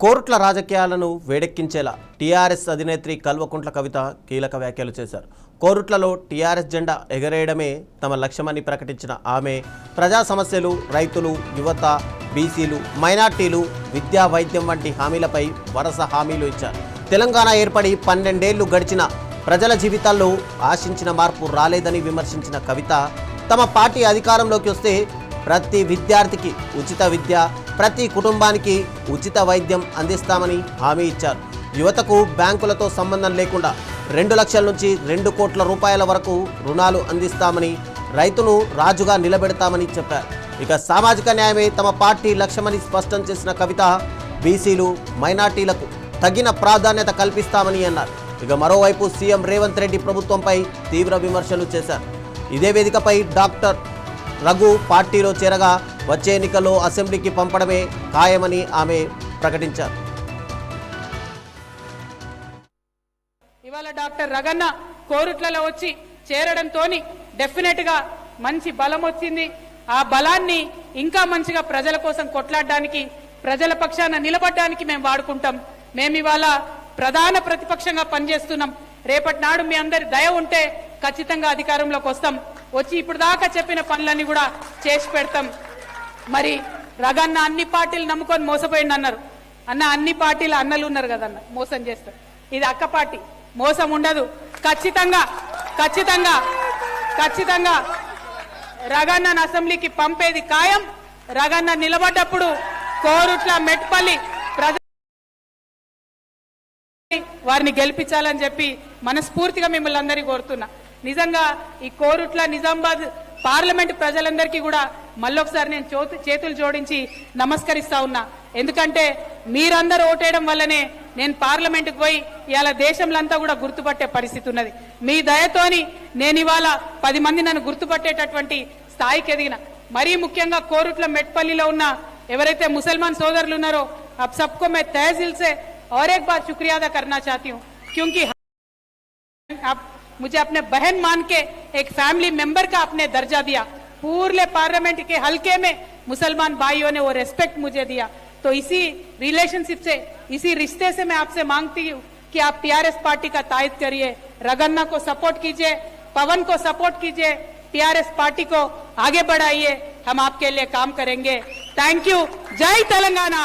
కోర్టుల రాజకీయాలను వేడెక్కించేలా టీఆర్ఎస్ అధినేత్రి కల్వకుంట్ల కవిత కీలక వ్యాఖ్యలు చేశారు. కోర్టులలో టీఆర్ఎస్ జెండా ఎగరేయడమే తమ లక్ష్యమని ప్రకటించిన ఆమె ప్రజా సమస్యలు, రైతులు, యువత, బీసీలు, మైనార్టీలు, విద్యా, వైద్యం వంటి హామీలపై వరుస హామీలు ఇచ్చారు. తెలంగాణ ఏర్పడి 12 ఏళ్లు గడిచిన ప్రజల జీవితాల్లో ఆశించిన మార్పు రాలేదని విమర్శించిన కవిత తమ పార్టీ అధికారంలోకి వస్తే ప్రతి విద్యార్థికి ఉచిత విద్య, ప్రతి కుటుంబానికి ఉచిత వైద్యం అందిస్తామని హామీ ఇచ్చారు. యువతకు బ్యాంకులతో సంబంధం లేకుండా 2 లక్షల నుంచి 2 కోట్ల రూపాయల వరకు రుణాలు అందిస్తామని, రైతును రాజుగా నిలబెడతామని చెప్పారు. ఇక సామాజిక న్యాయమే తమ పార్టీ లక్ష్యమని స్పష్టం చేసిన కవిత బీసీలు, మైనార్టీలకు తగిన ప్రాధాన్యత కల్పిస్తామని అన్నారు. ఇక మరోవైపు సీఎం రేవంత్ రెడ్డి ప్రభుత్వంపై తీవ్ర విమర్శలు చేశారు. ఇదే వేదికపై డాక్టర్ రఘు పార్టీలో చేరగా వచ్చే ఎన్నికల్లో అసెంబ్లీకి పంపడమే ఖాయమని ఆమె ప్రకటించారు. ఇవాళ డాక్టర్ రగన్న కోరుట్లలో వచ్చి చేరడంతో డెఫినెట్ గా మంచి బలం వచ్చింది. ఆ బలాన్ని ఇంకా మంచిగా ప్రజల కోసం కొట్లాడడానికి, ప్రజల పక్షాన నిలబడడానికి మేము వాడుకుంటాం. మేము ఇవాళ ప్రధాన ప్రతిపక్షంగా పనిచేస్తున్నాం. రేపటి నాడు మీ అందరి దయ ఉంటే ఖచ్చితంగా అధికారంలోకి వస్తాం. వచ్చి ఇప్పుడు దాకా చెప్పిన పనులన్నీ కూడా చేసి పెడతాం. మరి రగన్న అన్ని పార్టీలు నమ్ముకొని మోసపోయింది అన్నారు. అన్న అన్ని పార్టీల అన్నలు ఉన్నారు కదన్న, మోసం చేస్తారు. ఇది అక్క పార్టీ, మోసం ఉండదు. ఖచ్చితంగా ఖచ్చితంగా ఖచ్చితంగా రగన్నను అసెంబ్లీకి పంపేది ఖాయం. రగన్న నిలబడ్డప్పుడు కోరుట్ల, మెట్పల్లి ప్రజ వారిని గెలిపించాలని చెప్పి మనస్ఫూర్తిగా మిమ్మల్ని అందరినీ కోరుతున్నా. నిజంగా ఈ కోరుట్ల, నిజామాబాద్ పార్లమెంట్ ప్రజలందరికీ కూడా మళ్ళొకసారి నేను చేతులు జోడించి నమస్కరిస్తా ఉన్నా. ఎందుకంటే మీరందరూ ఓటేయడం వల్లనే నేను పార్లమెంటుకు పోయి ఇవాళ దేశంలో అంతా కూడా గుర్తుపట్టే పరిస్థితి ఉన్నది. మీ దయతోని నేను ఇవాళ 10 మంది నన్ను గుర్తుపట్టేటటువంటి స్థాయికి ఎదిగిన. మరీ ముఖ్యంగా కోరుట్ల, మెట్పల్లిలో ఉన్న ఎవరైతే ముసల్మాన్ సోదరులు ఉన్నారో అబ్ సబ్కో మే తహే దిల్ से और एक बार शुक्रिया अदा करना चाहती हूँ, क्योंकि आप मुझे अपने बहन मान के एक फैमिली मेंबर का आपने दर्जा दिया. पूरे पार्लियामेंट के हलके में मुसलमान भाइयों ने वो रेस्पेक्ट मुझे दिया. तो इसी रिलेशनशिप से, इसी रिश्ते से मैं आपसे मांगती हूँ कि आप टीआरएस पार्टी का तायद करिए, रगन्ना को सपोर्ट कीजिए, पवन को सपोर्ट कीजिए, टीआरएस पार्टी को आगे बढ़ाइए. हम आपके लिए काम करेंगे. Thank you. जय तेलंगाना.